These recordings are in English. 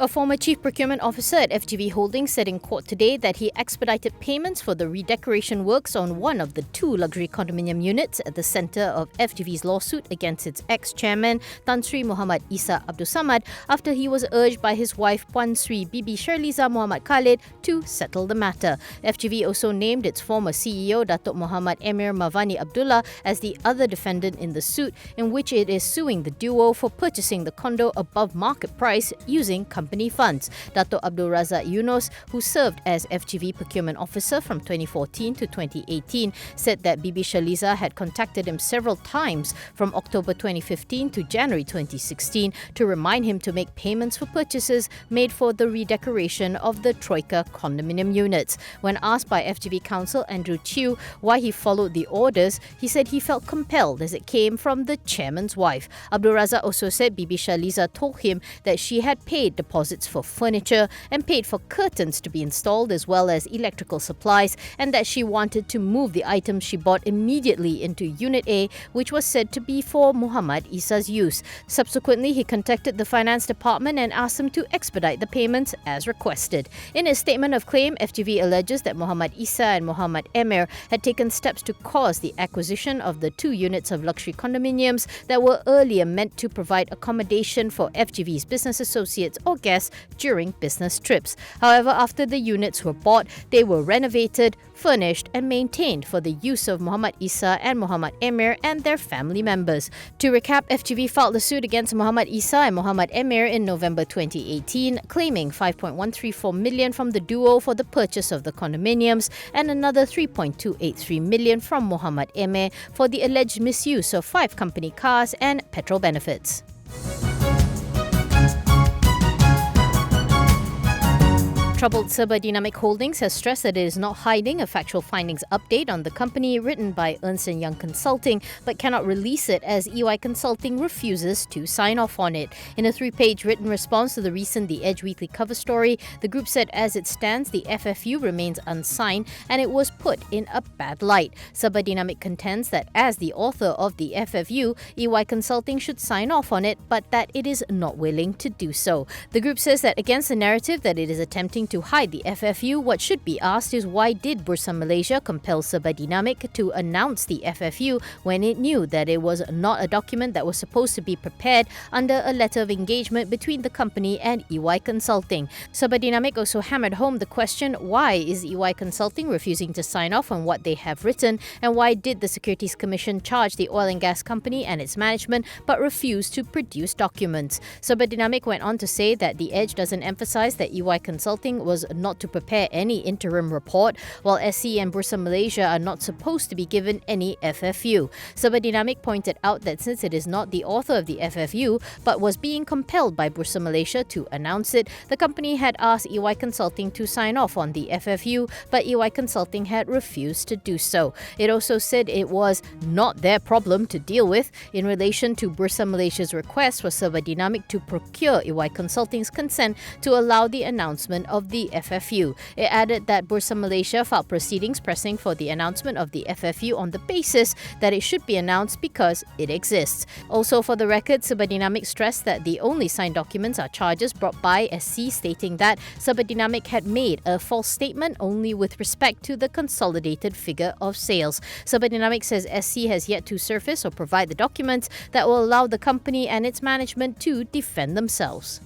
A former chief procurement officer at FGV Holdings said in court today that he expedited payments for the redecoration works on one of the two luxury condominium units at the centre of FGV's lawsuit against its ex-chairman Tan Sri Mohd Isa Abdul Samad after he was urged by his wife Puan Sri Bibi Sherliza Muhammad Khalid to settle the matter. FGV also named its former CEO Datuk Muhammad Emir Mavani Abdullah as the other defendant in the suit, in which it is suing the duo for purchasing the condo above market price using company funds. Datuk Abdul Razak Yunus, who served as FGV procurement officer from 2014 to 2018, said that Bibi Sherliza had contacted him several times from October 2015 to January 2016 to remind him to make payments for purchases made for the redecoration of the Troika condominium units. When asked by FGV counsel Andrew Chew why he followed the orders, he said he felt compelled as it came from the chairman's wife. Abdul Razak also said Bibi Sherliza told him that she had paid deposits for furniture and paid for curtains to be installed as well as electrical supplies, and that she wanted to move the items she bought immediately into Unit A, which was said to be for Mohd Isa's use. Subsequently, he contacted the finance department and asked them to expedite the payments as requested. In his statement of claim, FGV alleges that Mohd Isa and Mohd Emir had taken steps to cause the acquisition of the two units of luxury condominiums that were earlier meant to provide accommodation for FGV's business associates or guests during business trips. However, after the units were bought, they were renovated, furnished and maintained for the use of Mohd Isa and Mohd Emir and their family members. To recap, FGV filed a suit against Mohd Isa and Mohd Emir in November 2018, claiming 5.134 million from the duo for the purchase of the condominiums and another 3.283 million from Mohd Emir for the alleged misuse of 5 company cars and petrol benefits. Troubled Serba Dinamik Holdings has stressed that it is not hiding a factual findings update on the company written by Ernst & Young Consulting, but cannot release it as EY Consulting refuses to sign off on it. In a 3-page written response to the recent The Edge Weekly cover story, the group said as it stands, the FFU remains unsigned and it was put in a bad light. Serba Dinamik contends that as the author of the FFU, EY Consulting should sign off on it, but that it is not willing to do so. The group says that against the narrative that it is attempting to hide the FFU, what should be asked is why did Bursa Malaysia compel Serba Dinamik to announce the FFU when it knew that it was not a document that was supposed to be prepared under a letter of engagement between the company and EY Consulting. Serba Dinamik also hammered home the question, why is EY Consulting refusing to sign off on what they have written, and why did the Securities Commission charge the oil and gas company and its management but refuse to produce documents? Serba Dinamik went on to say that The Edge doesn't emphasize that EY Consulting was not to prepare any interim report, while SC and Bursa Malaysia are not supposed to be given any FFU. Serba Dinamik pointed out that since it is not the author of the FFU but was being compelled by Bursa Malaysia to announce it, the company had asked EY Consulting to sign off on the FFU, but EY Consulting had refused to do so. It also said it was not their problem to deal with in relation to Bursa Malaysia's request for Serba Dinamik to procure EY Consulting's consent to allow the announcement of the FFU. It added that Bursa Malaysia filed proceedings pressing for the announcement of the FFU on the basis that it should be announced because it exists. Also, for the record, Serba Dinamik stressed that the only signed documents are charges brought by SC stating that Serba Dinamik had made a false statement only with respect to the consolidated figure of sales. Serba Dinamik says SC has yet to surface or provide the documents that will allow the company and its management to defend themselves.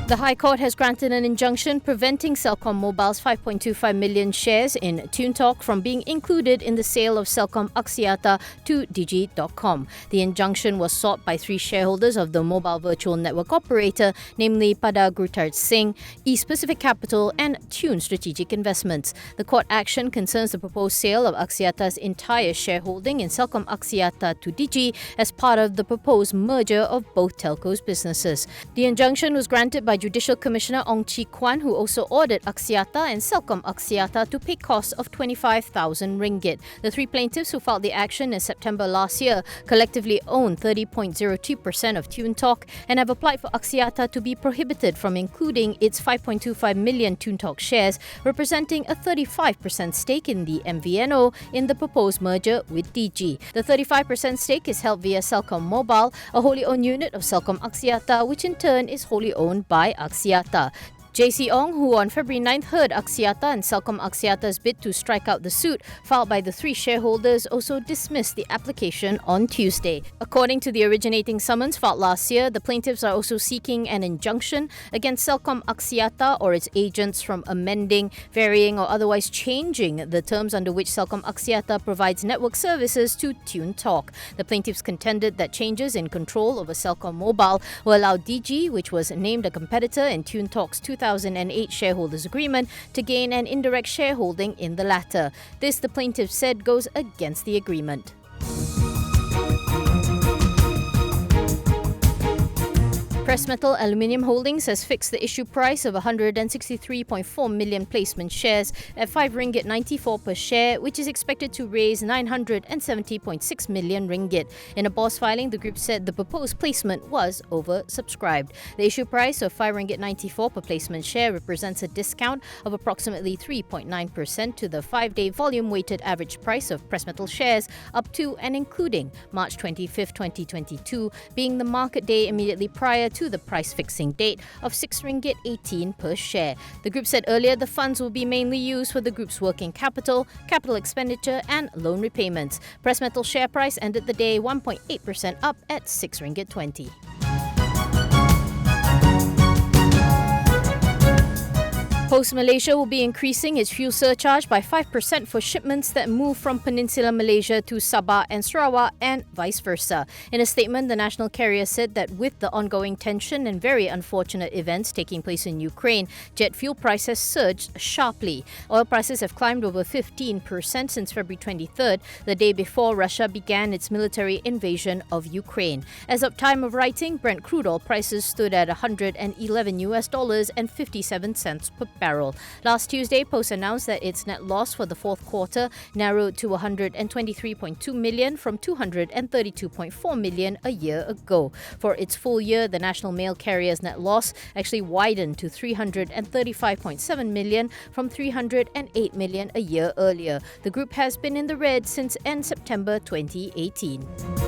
The High Court has granted an injunction preventing Selkom Mobile's 5.25 million shares in TuneTalk from being included in the sale of Selkom Aksiyata to Digi.com. The injunction was sought by 3 shareholders of the mobile virtual network operator, namely Pada Gurtar Singh, East Pacific Capital and Tune Strategic Investments. The court action concerns the proposed sale of Aksiyata's entire shareholding in Selkom Aksiyata to Digi as part of the proposed merger of both telcos' businesses. The injunction was granted by by Judicial Commissioner Ong Chee Kwan, who also ordered Aksiyata and Selkom Aksiyata to pay costs of 25,000 ringgit. The three plaintiffs who filed the action in September last year collectively own 30.02% of TuneTalk and have applied for Aksiyata to be prohibited from including its 5.25 million TuneTalk shares, representing a 35% stake in the MVNO in the proposed merger with DG. The 35% stake is held via Selkom Mobile, a wholly owned unit of Selkom Aksiyata, which in turn is wholly owned by Aksiyata. JC Ong, who on February 9th heard Aksiyata and Selkom Aksiyata's bid to strike out the suit filed by the three shareholders, also dismissed the application on Tuesday. According to the originating summons filed last year, the plaintiffs are also seeking an injunction against Selkom Aksiyata or its agents from amending, varying or otherwise changing the terms under which Selkom Aksiyata provides network services to TuneTalk. The plaintiffs contended that changes in control over Selkom Mobile will allow DG, which was named a competitor in TuneTalk's 2008 shareholders agreement, to gain an indirect shareholding in the latter. This, the plaintiff said, goes against the agreement. Metal Aluminium Holdings has fixed the issue price of 163.4 million placement shares at 5 ringgit 94 per share, which is expected to raise 970.6 million ringgit. In a BOS filing, the group said the proposed placement was oversubscribed. The issue price of 5 ringgit 94 per placement share represents a discount of approximately 3.9% to the 5-day volume-weighted average price of Metal shares up to and including March 25, 2022, being the market day immediately prior to the price fixing date of 6 ringgit 18 per share. The group said earlier the funds will be mainly used for the group's working capital, capital expenditure and loan repayments. Metal share price ended the day 1.8% up at 6 ringgit 20. Post Malaysia will be increasing its fuel surcharge by 5% for shipments that move from Peninsular Malaysia to Sabah and Sarawak and vice versa. In a statement, the national carrier said that with the ongoing tension and very unfortunate events taking place in Ukraine, jet fuel prices surged sharply. Oil prices have climbed over 15% since February 23rd, the day before Russia began its military invasion of Ukraine. As of time of writing, Brent crude oil prices stood at $111 and 57 cents per barrel. Last Tuesday, Post announced that its net loss for the fourth quarter narrowed to 123.2 million from 232.4 million a year ago. For its full year, the national mail carrier's net loss actually widened to 335.7 million from 308 million a year earlier. The group has been in the red since end September 2018.